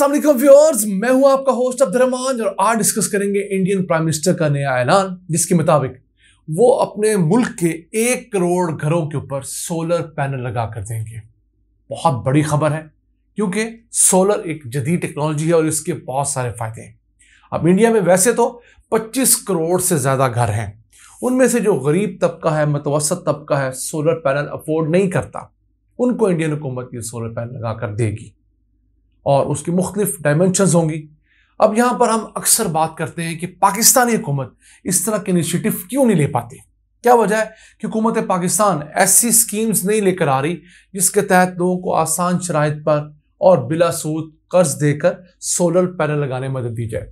अस्सलाम वालेकुम व्यूअर्स, मैं हूं आपका होस्ट अब्दुर्रहमान और आज डिस्कस करेंगे इंडियन प्राइम मिनिस्टर का नया ऐलान, जिसके मुताबिक वो अपने मुल्क के 1 करोड़ घरों के ऊपर सोलर पैनल लगा कर देंगे। बहुत बड़ी खबर है क्योंकि सोलर एक जदीद टेक्नोलॉजी है और इसके बहुत सारे फायदे हैं। अब इंडिया में वैसे तो 25 करोड़ से ज्यादा घर हैं, उनमें से जो गरीब तबका है, मुतवसत तबका है, सोलर पैनल अफोर्ड नहीं करता, उनको इंडियन हुकूमत ये सोलर पैनल लगा कर देगी और उसकी मुख्तलिफ डायमेंशंस होंगी। अब यहां पर हम अक्सर बात करते हैं कि पाकिस्तानी हुकूमत इस तरह के इनिशिएटिव क्यों नहीं ले पाती। क्या वजह है कि हुकूमत पाकिस्तान ऐसी स्कीम्स नहीं लेकर आ रही जिसके तहत लोगों को आसान शराइत पर और बिला सूद कर्ज देकर सोलर पैनल लगाने में मदद दी जाए।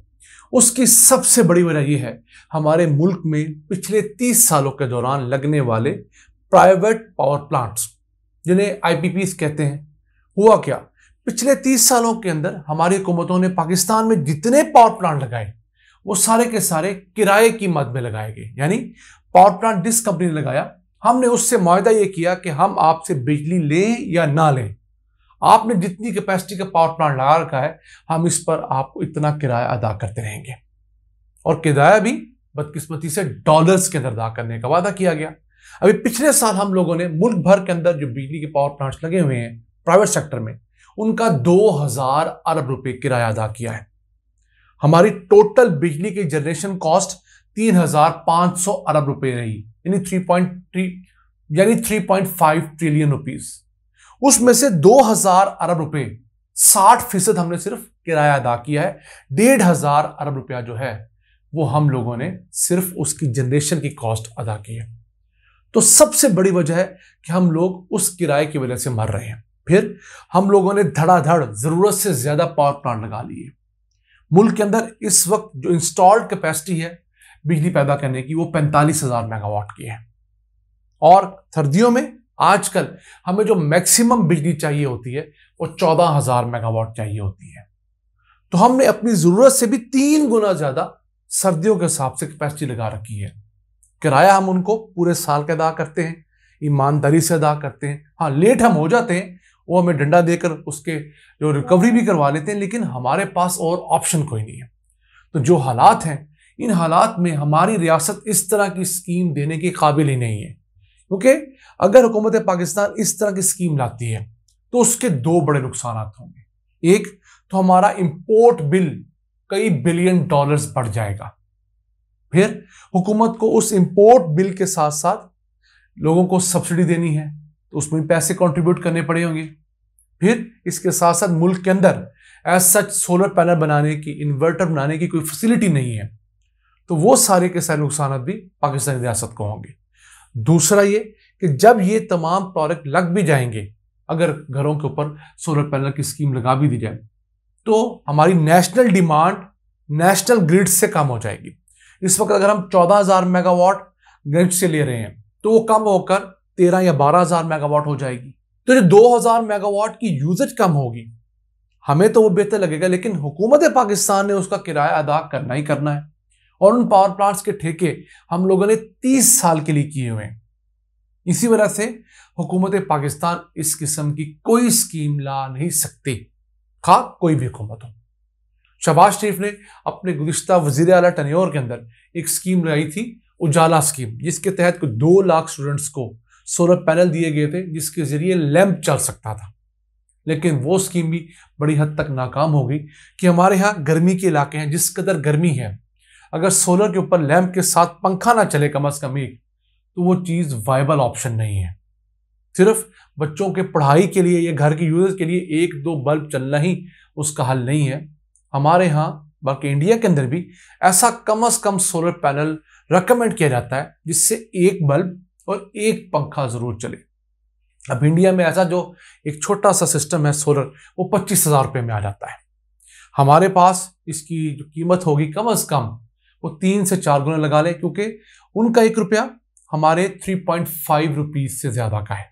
उसकी सबसे बड़ी वजह यह है, हमारे मुल्क में पिछले 30 सालों के दौरान लगने वाले प्राइवेट पावर प्लांट्स, जिन्हें IPPs कहते हैं। हुआ क्या, पिछले 30 सालों के अंदर हमारी हुकूमतों ने पाकिस्तान में जितने पावर प्लांट लगाए वो सारे के सारे किराए की मद में लगाए गए। यानी पावर प्लांट जिस कंपनी ने लगाया, हमने उससे मुआहदा ये किया कि हम आपसे बिजली लें या ना लें, आपने जितनी कैपेसिटी का पावर प्लांट लगा रखा है, हम इस पर आपको इतना किराया अदा करते रहेंगे। और किराया भी बदकिस्मती से डॉलर्स के अंदर अदा करने का वादा किया गया। अभी पिछले साल हम लोगों ने मुल्क भर के अंदर जो बिजली के पावर प्लांट्स लगे हुए हैं प्राइवेट सेक्टर में, उनका 2000 अरब रुपए किराया अदा किया है। हमारी टोटल बिजली की जनरेशन कॉस्ट 3500 अरब रुपए रही, यानी 3.5 ट्रिलियन रुपीस। उसमें से 2000 अरब रुपए 60% हमने सिर्फ किराया अदा किया है। 1500 अरब रुपया जो है वो हम लोगों ने सिर्फ उसकी जनरेशन की कॉस्ट अदा की है। तो सबसे बड़ी वजह है कि हम लोग उस किराए की वजह से मर रहे हैं। फिर हम लोगों ने धड़ाधड़ जरूरत से ज्यादा पावर प्लांट लगा लिए। मुल्क के अंदर इस वक्त जो इंस्टॉल्ड कैपेसिटी है बिजली पैदा करने की, वो 45,000 मेगावाट की है। और सर्दियों में आजकल हमें जो मैक्सिमम बिजली चाहिए होती है वो 14,000 मेगावाट चाहिए होती है। तो हमने अपनी जरूरत से भी 3 गुना ज्यादा सर्दियों के हिसाब से कैपेसिटी लगा रखी है। किराया हम उनको पूरे साल का अदा करते हैं, ईमानदारी से अदा करते हैं। हाँ, लेट हम हो जाते हैं, वो हमें डंडा देकर उसके जो रिकवरी भी करवा लेते हैं, लेकिन हमारे पास और ऑप्शन कोई नहीं है। तो जो हालात हैं, इन हालात में हमारी रियासत इस तरह की स्कीम देने के काबिल ही नहीं है। क्योंकि अगर हुकूमत पाकिस्तान इस तरह की स्कीम लाती है तो उसके 2 बड़े नुकसान होंगे। एक तो हमारा इंपोर्ट बिल कई बिलियन डॉलर्स बढ़ जाएगा। फिर हुकूमत को उस इंपोर्ट बिल के साथ साथ लोगों को सब्सिडी देनी है, तो उसमें पैसे कंट्रीब्यूट करने पड़े होंगे। फिर इसके साथ साथ मुल्क के अंदर एज सच सोलर पैनल बनाने की, इन्वर्टर बनाने की कोई फैसिलिटी नहीं है। तो वो सारे के सारे नुकसान भी पाकिस्तानी रियासत को होंगे। दूसरा ये कि जब ये तमाम प्रोडक्ट लग भी जाएंगे, अगर घरों के ऊपर सोलर पैनल की स्कीम लगा भी दी जाए, तो हमारी नेशनल डिमांड नेशनल ग्रिड से कम हो जाएगी। इस वक्त अगर हम 14,000 मेगावाट ग्रिड से ले रहे हैं तो वो कम होकर 13 या 12,000 मेगावाट हो जाएगी। तो जो 2,000 मेगावाट की यूजेज कम होगी, हमें तो वो बेहतर लगेगा, लेकिन हुकूमत पाकिस्तान ने उसका किराया अदा करना ही करना है। और उन पावर प्लांट्स के ठेके हम लोगों ने 30 साल के लिए किए हुए हैं। इसी वजह से हुकूमत पाकिस्तान इस किस्म की कोई स्कीम ला नहीं सकती, खा कोई भी हुकूमत हो। शहबाज शरीफ ने अपने गुज़िश्ता वज़ीर आला टेन्योर के अंदर एक स्कीम लगाई थी, उजाला स्कीम, जिसके तहत 2 लाख स्टूडेंट्स को सोलर पैनल दिए गए थे, जिसके जरिए लैंप चल सकता था। लेकिन वो स्कीम भी बड़ी हद तक नाकाम हो गई कि हमारे यहाँ गर्मी के इलाके हैं, जिस कदर गर्मी है, अगर सोलर के ऊपर लैंप के साथ पंखा ना चले कम से कम एक, तो वो चीज वायबल ऑप्शन नहीं है। सिर्फ बच्चों के पढ़ाई के लिए या घर की यूजेस के लिए 1-2 बल्ब चलना ही उसका हल नहीं है। हमारे यहाँ बल्कि इंडिया के अंदर भी ऐसा कम से कम सोलर पैनल रेकमेंड किया जाता है जिससे 1 बल्ब और 1 पंखा जरूर चले। अब इंडिया में ऐसा जो एक छोटा सा सिस्टम है सोलर, वो 25,000 रुपये में आ जाता है। हमारे पास इसकी जो कीमत होगी कम से कम वो 3 से 4 गुना लगा ले, क्योंकि उनका 1 रुपया हमारे 3.5 रुपीज से ज्यादा का है।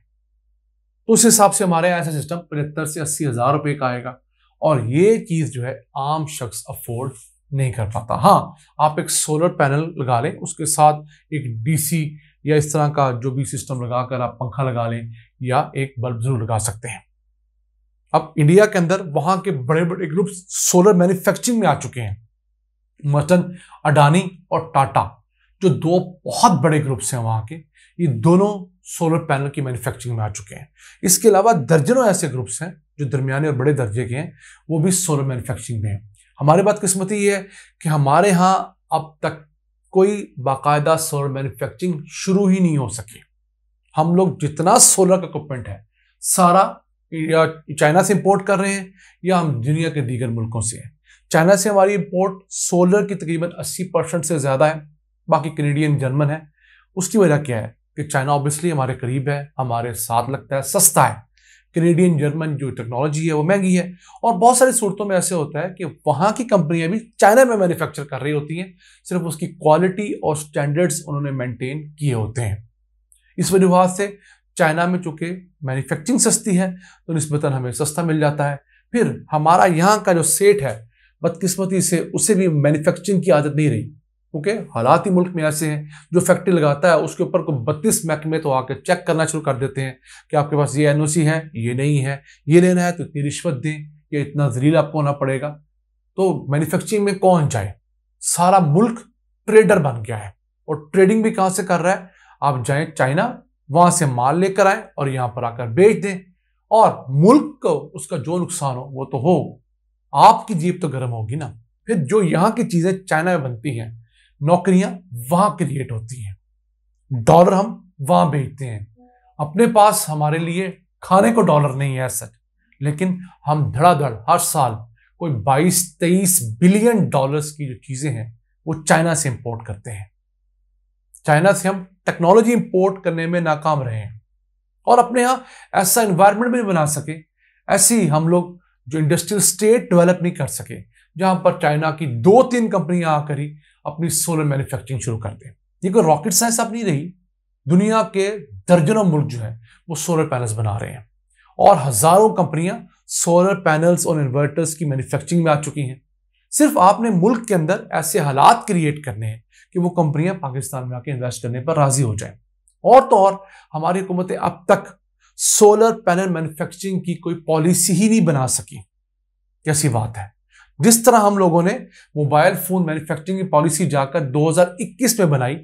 तो उस हिसाब से हमारे ऐसा सिस्टम 75 से 80,000 रुपये का आएगा और ये चीज जो है आम शख्स अफोर्ड नहीं कर पाता। हाँ, आप एक सोलर पैनल लगा लें, उसके साथ एक DC या इस तरह का जो भी सिस्टम लगाकर आप पंखा लगा लें या एक बल्ब जरूर लगा सकते हैं। अब इंडिया के अंदर वहां के बड़े बड़े ग्रुप सोलर मैन्युफैक्चरिंग में आ चुके हैं। मर्चेंट अडानी और टाटा जो दो बहुत बड़े ग्रुप्स हैं वहां के, ये दोनों सोलर पैनल की मैन्युफैक्चरिंग में आ चुके हैं। इसके अलावा दर्जनों ऐसे ग्रुप्स हैं जो दरमियाने और बड़े दर्जे के हैं, वो भी सोलर मैन्युफैक्चरिंग में हैं। हमारी बादकिस्मती ये है कि हमारे यहाँ अब तक कोई बाकायदा सोलर मैन्युफैक्चरिंग शुरू ही नहीं हो सकी। हम लोग जितना सोलर का इक्विपमेंट है सारा या चाइना से इंपोर्ट कर रहे हैं या हम दुनिया के दीगर मुल्कों से हैं। चाइना से हमारी इंपोर्ट सोलर की तकरीबन 80% से ज़्यादा है, बाकी कैनेडियन जर्मन है। उसकी वजह क्या है कि चाइना ऑब्वियसली हमारे करीब है, हमारे साथ लगता है, सस्ता है। कैनेडियन जर्मन जो टेक्नोलॉजी है वो महंगी है, और बहुत सारी सूरतों में ऐसे होता है कि वहाँ की कंपनियां भी चाइना में मैन्युफैक्चर कर रही होती हैं, सिर्फ उसकी क्वालिटी और स्टैंडर्ड्स उन्होंने मेंटेन किए होते हैं। इस वजह से चाइना में चूंकि मैन्युफैक्चरिंग सस्ती है तो निस्बतन हमें सस्ता मिल जाता है। फिर हमारा यहाँ का जो सेठ है बदकिस्मती से उसे भी मैन्युफैक्चरिंग की आदत नहीं रही, क्योंकि हालात ही मुल्क में ऐसे हैं, जो फैक्ट्री लगाता है उसके ऊपर को 32 महकमे तो आके चेक करना शुरू कर देते हैं कि आपके पास ये एनओसी है, ये नहीं है, ये लेना है तो इतनी रिश्वत दें, ये इतना जलील आपको होना पड़ेगा। तो मैन्युफैक्चरिंग में कौन जाए? सारा मुल्क ट्रेडर बन गया है, और ट्रेडिंग भी कहां से कर रहा है? आप जाएं चाइना, वहां से माल लेकर आए और यहां पर आकर बेच दें, और मुल्क को उसका जो नुकसान हो वो तो हो, आपकी जेब तो गर्म होगी ना। फिर जो यहां की चीजें चाइना में बनती हैं, नौकरियां वहां क्रिएट होती हैं, डॉलर हम वहां भेजते हैं। अपने पास हमारे लिए खाने को डॉलर नहीं है सच, लेकिन हम धड़ाधड़ हर साल कोई 22-23 बिलियन डॉलर्स की जो चीजें हैं वो चाइना से इंपोर्ट करते हैं। चाइना से हम टेक्नोलॉजी इंपोर्ट करने में नाकाम रहे हैं, और अपने यहां ऐसा एनवायरनमेंट भी बना सके, ऐसी हम लोग जो इंडस्ट्रियल स्टेट डेवलप नहीं कर सके जहां पर चाइना की 2-3 कंपनियां आकर ही अपनी सोलर मैन्युफैक्चरिंग शुरू कर दें। ये कोई रॉकेट साइंस अब नहीं रही। दुनिया के दर्जनों मुल्क जो है वो सोलर पैनल्स बना रहे हैं, और हजारों कंपनियां सोलर पैनल्स और इन्वर्टर्स की मैन्युफैक्चरिंग में आ चुकी हैं। सिर्फ आपने मुल्क के अंदर ऐसे हालात क्रिएट करने हैं कि वो कंपनियां पाकिस्तान में आके इन्वेस्ट करने पर राजी हो जाएं। और तो और हमारी हुकूमतें अब तक सोलर पैनल मैन्युफैक्चरिंग की कोई पॉलिसी ही नहीं बना सकी। कैसी बात है? जिस तरह हम लोगों ने मोबाइल फोन मैन्युफैक्चरिंग की पॉलिसी जाकर 2021 में बनाई,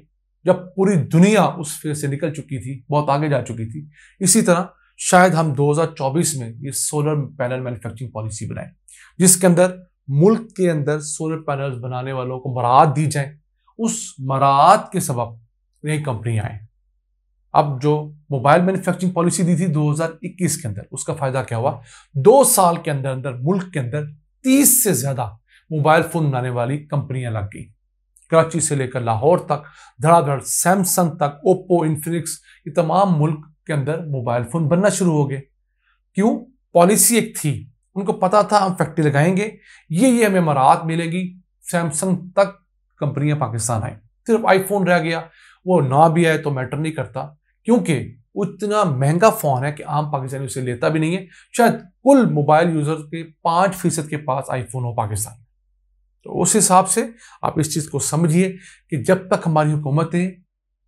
जब पूरी दुनिया उस फेज से निकल चुकी थी, बहुत आगे जा चुकी थी, इसी तरह शायद हम 2024 में ये सोलर पैनल मैन्युफैक्चरिंग पॉलिसी बनाए, जिसके अंदर मुल्क के अंदर सोलर पैनल्स बनाने वालों को बरात दी जाए। उस मरात के सबब नई कंपनियां आए। अब जो मोबाइल मैन्युफैक्चरिंग पॉलिसी दी थी 2021 के अंदर, उसका फायदा क्या हुआ? 2 साल के अंदर अंदर मुल्क के अंदर 30 से ज्यादा मोबाइल फोन बनाने वाली कंपनियां लग गई। कराची से लेकर लाहौर तक, धड़ाधड़ सैमसंग तक, ओप्पो, इन्फिनिक्स, ये तमाम मुल्क के अंदर मोबाइल फोन बनना शुरू हो गए। क्यों? पॉलिसी एक थी, उनको पता था हम फैक्ट्री लगाएंगे, ये हमें मराहत मिलेगी। सैमसंग तक कंपनियां पाकिस्तान आई, सिर्फ आईफोन रह गया। वो ना भी आए तो मैटर नहीं करता, क्योंकि उतना महंगा फोन है कि आम पाकिस्तानी उसे लेता भी नहीं है। शायद कुल मोबाइल यूजर के 5% के पास आईफोन हो पाकिस्तान में। तो उस हिसाब से आप इस चीज को समझिए कि जब तक हमारी हुकूमतें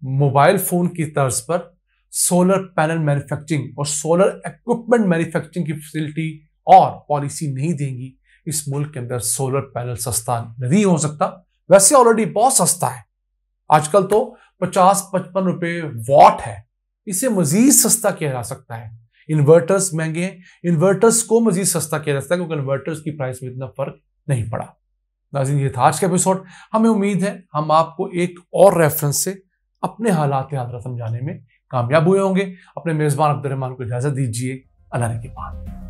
मोबाइल फोन की तर्ज पर सोलर पैनल मैन्युफैक्चरिंग और सोलर इक्विपमेंट मैन्युफैक्चरिंग की फैसिलिटी और पॉलिसी नहीं देंगी, इस मुल्क के अंदर सोलर पैनल सस्ता नहीं हो सकता। वैसे ऑलरेडी बहुत सस्ता है, आजकल तो 50-55 रुपए वॉट है, इसे मजीद सस्ता किया जा सकता है। इन्वर्टर्स महंगे हैं, इन्वर्टर्स को मजीद सस्ता किया जा सकता है, क्योंकि इन्वर्टर्स की प्राइस में इतना फर्क नहीं पड़ा। नाज़रीन, ये था आज का एपिसोड। हमें उम्मीद है हम आपको एक और रेफरेंस से अपने हालात हादरा समझाने में कामयाब हुए होंगे। अपने मेजबान अब्दुर्रहमान को इजाजत दीजिए। अल्लाह ने के बाद।